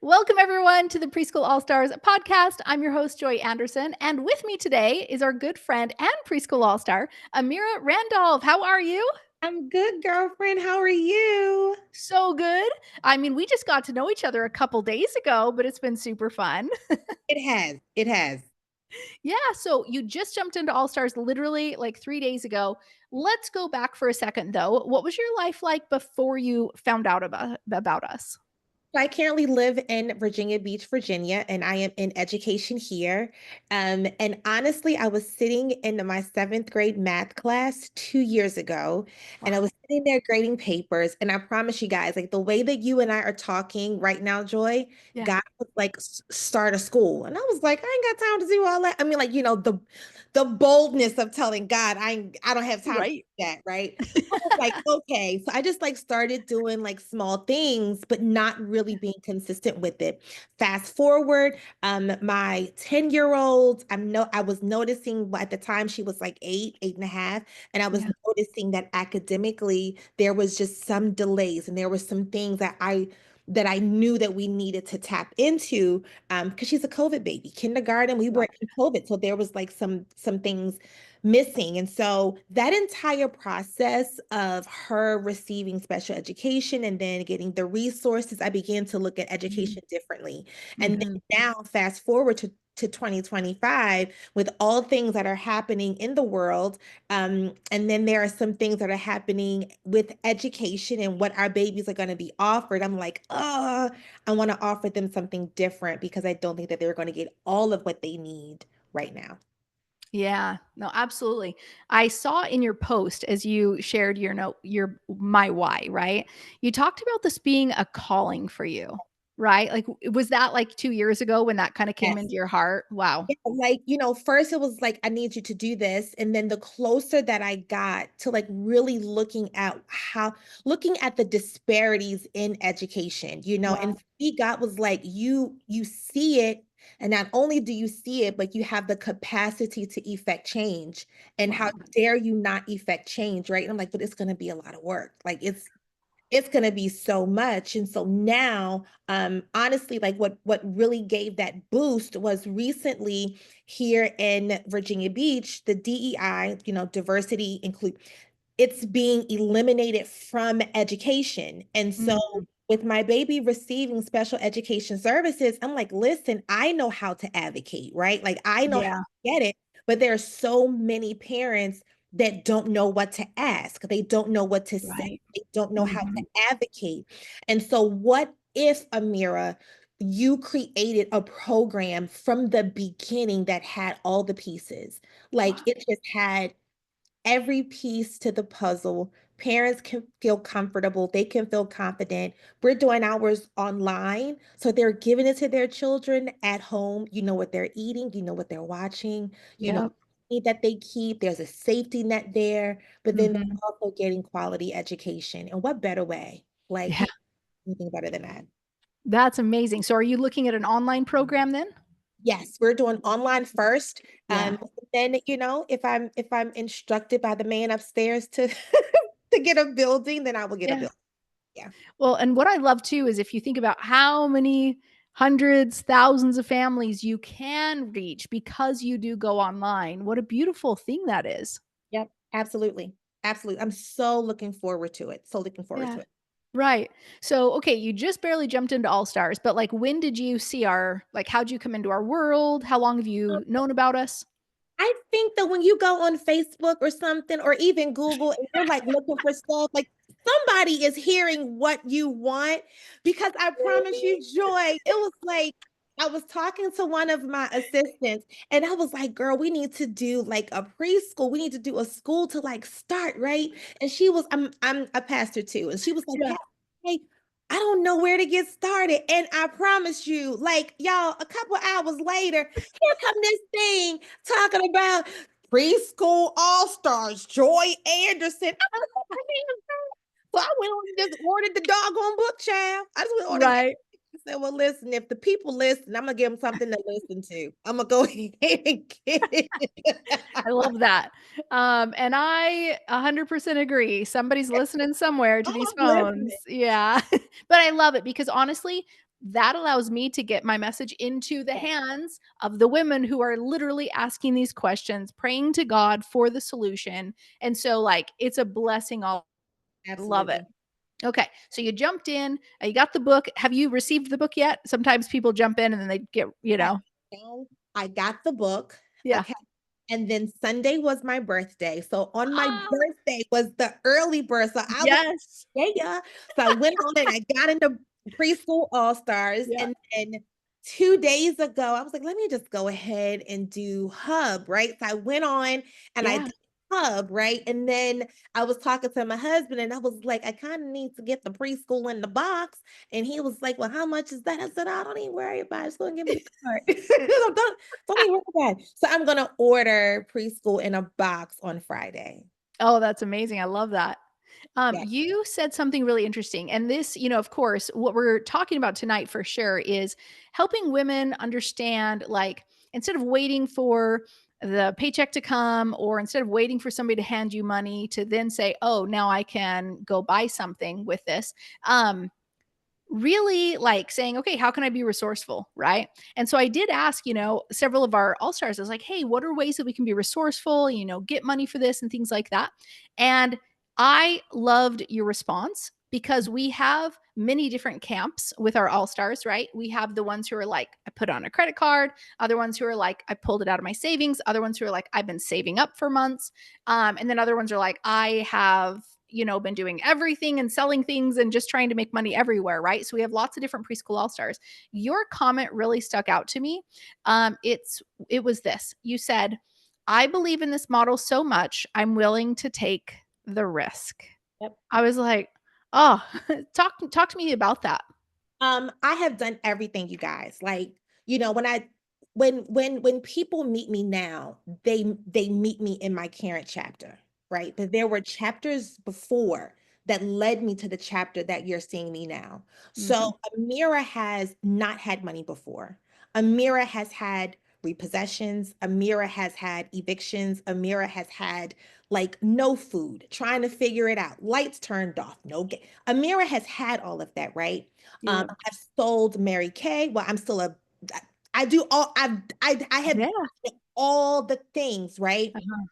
Welcome, everyone, to the Preschool All Stars podcast. I'm your host, Joy Anderson. And with me today is our good friend and preschool all star, Amira Randolph. How are you? I'm good, girlfriend. How are you? So good. I mean, we just got to know each other a couple days ago, but it's been super fun. It has. It has. Yeah. So you just jumped into All Stars literally like 3 days ago. Let's go back for a second, though. What was your life like before you found out about us? So I currently live in Virginia Beach, Virginia, and I am in education here. And honestly, I was sitting in my seventh grade math class 2 years ago, and I Wow. was sitting there grading papers. And I promise you guys, like the way that you and I are talking right now, Joy, Yeah. God was like start a school, and I was like, I ain't got time to do all that. I mean, like the boldness of telling God, I don't have time to Right. do that, right? I was like, okay. So I just like started doing like small things, but not really being consistent with it. Fast forward, my 10-year-old, I was noticing at the time she was like 8 and a half, and I was Yeah. noticing that academically there was just some delays and there were some things that I knew that we needed to tap into because she's a COVID baby. Kindergarten, we were in COVID. So there was like some things missing. And so that entire process of her receiving special education and then getting the resources, I began to look at education differently. And Mm-hmm. then now, fast forward to 2025, with all things that are happening in the world. And then there are some things that are happening with education and what our babies are going to be offered. I'm like, I want to offer them something different because I don't think that they're going to get all of what they need right now. Yeah, no, absolutely. I saw in your post as you shared your note, your my why, right? You talked about this being a calling for you, right? Like, was that like 2 years ago when that kind of came Yes. into your heart? Wow. Yeah, like, first it was like, I need you to do this. And then the closer that I got to like really looking at the disparities in education, and Wow. for me, God was like, you see it. And not only do you see it, but you have the capacity to effect change. And how Wow. dare you not effect change, right? And I'm like, but it's going to be a lot of work. Like it's going to be so much. And so now, honestly, like what really gave that boost was recently here in Virginia Beach, the DEI, diversity include, it's being eliminated from education. And so Mhm. with my baby receiving special education services, I'm like, listen, I know how to advocate, right? Like I know how to Yeah. get it, but there are so many parents that don't know what to ask. They don't know what to say. Right. They don't know how to Mhm. advocate. And so what if, Amira, you created a program from the beginning that had all the pieces? Like Wow. it just had every piece to the puzzle. Parents can feel comfortable, they can feel confident. We're doing ours online, so they're giving it to their children at home. You know what they're eating, you know what they're watching, you know Yep. that they keep. There's a safety net there, but then Mhm. they're also getting quality education. And what better way? Like, Yeah. anything better than that? That's amazing. So are you looking at an online program then? Yes, we're doing online first. Yeah. Then if I'm instructed by the man upstairs to to get a building, then I will get a Yeah. building. Yeah. Well, and what I love too is if you think about how many hundreds, thousands of families you can reach because you do go online, what a beautiful thing that is. Yep. Absolutely. Absolutely. I'm so looking forward to it. So looking forward Yeah. to it. Right. So, okay, you just barely jumped into All Stars, but like when did you see how'd you come into our world? How long have you known about us? I think that when you go on Facebook or something, or even Google, and you're like looking for stuff, like somebody is hearing what you want. Because I promise you, Joy, it was like I was talking to one of my assistants, and I was like, girl, we need to do like a preschool. We need to do a school to like start, right? And I'm a pastor too. And she was like, Yeah. "Yeah, hey, I don't know where to get started." And I promise you, like, y'all, a couple hours later, here come this thing talking about preschool all stars, Joy Anderson. I was like, so I went on and just ordered the doggone book, child. I just went on and got Right. it. said, well, listen, if the people listen, I'm gonna give them something to listen to. I'm gonna go ahead and get it. I love that. And I 100% agree. Somebody's listening somewhere to these I'm listening. phones. Yeah. But I love it because honestly, that allows me to get my message into the Yes, hands of the women who are literally asking these questions, praying to God for the solution. And so, like, it's a blessing all. Love it. absolutely. Okay. So you jumped in, you got the book. Have you received the book yet? Sometimes people jump in and then they get, Okay. So I got the book. yeah. Okay. And then Sunday was my birthday. So on my Ah, birthday was the early birth. So I was, yes. yeah, yeah. So I went on and I got into preschool all stars. Yeah. And then 2 days ago, I was like, let me just go ahead and do Hub, right? So I went on and I Yeah. did Hub, right? And then I was talking to my husband and I was like, I kind of need to get the preschool in the box. And he was like, well, how much is that? I said, I don't even worry about it. Just go and give me the card. Don't even worry about it. So I'm gonna order preschool in a box on Friday. Oh, that's amazing. I love that. Yeah. You said something really interesting. And this, of course, what we're talking about tonight for sure is helping women understand, like, instead of waiting for the paycheck to come or instead of waiting for somebody to hand you money to then say, oh, now I can go buy something with this. Um, really like saying, okay, how can I be resourceful? Right. And so I did ask, several of our all stars, I was like, hey, what are ways that we can be resourceful, get money for this and things like that. And I loved your response because we have many different camps with our all stars, right? We have the ones who are like, I put on a credit card, other ones who are like, I pulled it out of my savings, other ones who are like, I've been saving up for months. And then other ones are like, I have been doing everything and selling things and just trying to make money everywhere, right? So we have lots of different preschool all stars. Your comment really stuck out to me. It was this. You said, "I believe in this model so much, I'm willing to take the risk." Yep. I was like, "Oh, talk to me about that." I have done everything, you guys. Like, when people meet me now, they meet me in my current chapter, right? But there were chapters before that led me to the chapter that you're seeing me now. Mhm. So Amira has not had money before. Amira has had repossessions. Amira has had evictions. Amira has had like no food, trying to figure it out. Lights turned off, no ga- Amira has had all of that, right? Yeah. I've sold Mary Kay. Well, I'm still I do all, I have Yeah. done all the things, right? Uh-huh.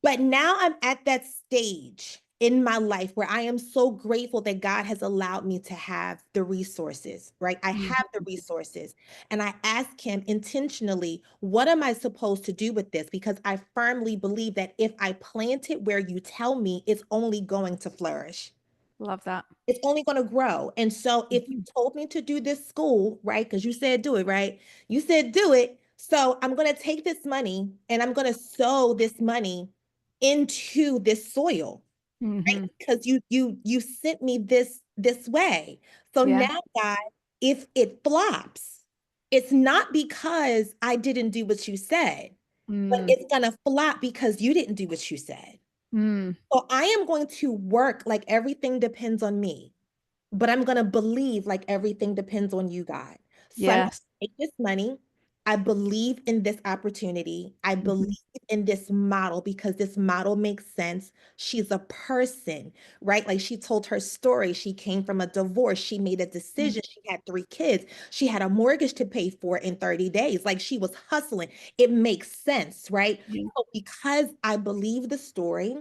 But now I'm at that stage in my life where I am so grateful that God has allowed me to have the resources, right? I have the Mhm. resources. And I ask Him intentionally, what am I supposed to do with this? Because I firmly believe that if I plant it where you tell me, it's only going to flourish. Love that. It's only going to grow. And so if you Mhm. told me to do this school, right? Because you said do it, right? You said do it. So I'm going to take this money and I'm going to sow this money into this soil, right? Mhm. Because you sent me this way. So Yeah. now, God, if it flops, it's not because I didn't do what you said, but Mm. it's gonna flop because you didn't do what you said. Mm. So I am going to work like everything depends on me, but I'm going to believe like everything depends on you, God. So I'm going Yes. to take this money. I believe in this opportunity. I believe Mhm. in this model because this model makes sense. She's a person, right? Like she told her story. She came from a divorce. She made a Mm. decision. She had 3 kids. She had a mortgage to pay for in 30 days. Like she was hustling. It makes sense, right? Yeah. So because I believe the story,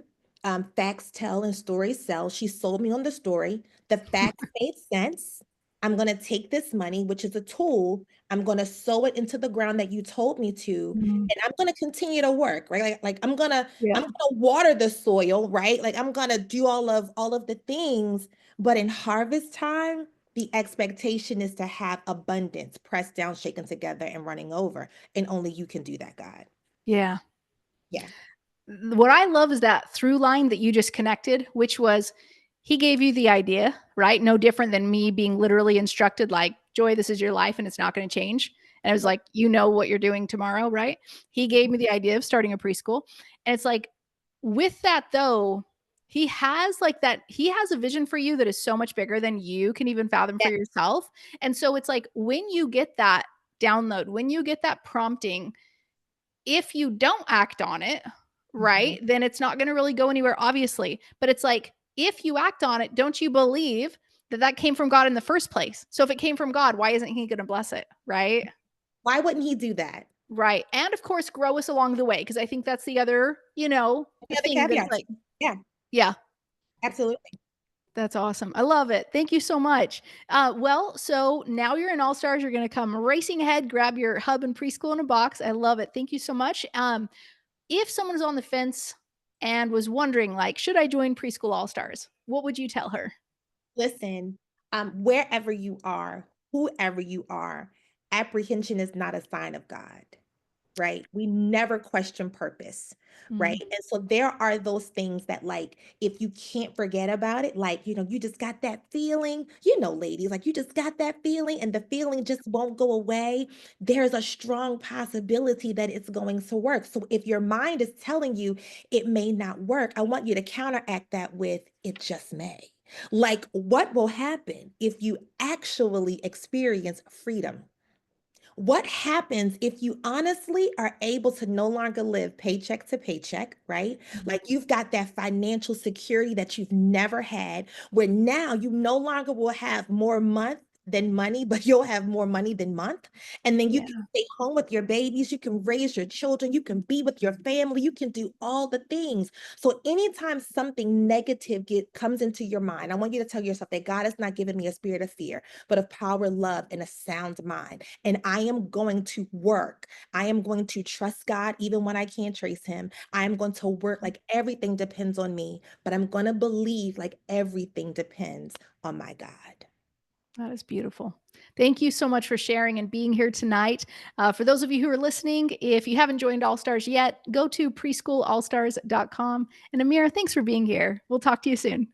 facts tell and stories sell. She sold me on the story. The facts made sense. I'm going to take this money, which is a tool. I'm going to sow it into the ground that you told me to, Mm. and I'm going to continue to work, right? Like Yeah. I'm going to water the soil, right? Like I'm going to do all of the things, but in harvest time, the expectation is to have abundance, pressed down, shaken together, and running over. And only you can do that, God. Yeah. Yeah. What I love is that through line that you just connected, which was he gave you the idea, right? No different than me being literally instructed, like, Joy, this is your life and it's not going to change. And I was like, you know what you're doing tomorrow, right? He gave me the idea of starting a preschool. And it's like, with that though, he has like that he has a vision for you that is so much bigger than you can even fathom for That yourself. And so it's like when you get that download, when you get that prompting, if you don't act on it, Mhm. right, then it's not going to really go anywhere, obviously. But it's like, if you act on it, don't you believe that that came from God in the first place? So if it came from God, why isn't he going to bless it? Right. Why wouldn't he do that? Right. And of course, grow us along the way. Cause I think that's the other, Any other thing that it's caveats? like, Yeah, yeah, absolutely. that's awesome. I love it. Thank you so much. Well, so now you're in All Stars. You're going to come racing ahead, grab your hub and preschool in a box. I love it. Thank you so much. If someone's on the fence and was wondering, like, should I join Preschool All Stars? What would you tell her? Listen, wherever you are, whoever you are, apprehension is not a sign of God. Right? We never question purpose, right? Mm, And so there are those things that like if you can't forget about it, like you just got that feeling, ladies, like you just got that feeling and the feeling just won't go away. There's a strong possibility that it's going to work. So if your mind is telling you it may not work, I want you to counteract that with it just may. Like what will happen if you actually experience freedom? What happens if you honestly are able to no longer live paycheck to paycheck, right? mhm. Like you've got that financial security that you've never had, where now you no longer will have more month than money, but you'll have more money than month. And then you Yeah, can stay home with your babies, you can raise your children, you can be with your family, you can do all the things. So anytime something negative comes into your mind, I want you to tell yourself that God has not given me a spirit of fear, but of power, love, and a sound mind. And I am going to work. I am going to trust God even when I can't trace him. I am going to work like everything depends on me, but I'm going to believe like everything depends on my God. that is beautiful. Thank you so much for sharing and being here tonight. For those of you who are listening, if you haven't joined All Stars yet, go to preschoolallstars.com. And Amira, thanks for being here. We'll talk to you soon.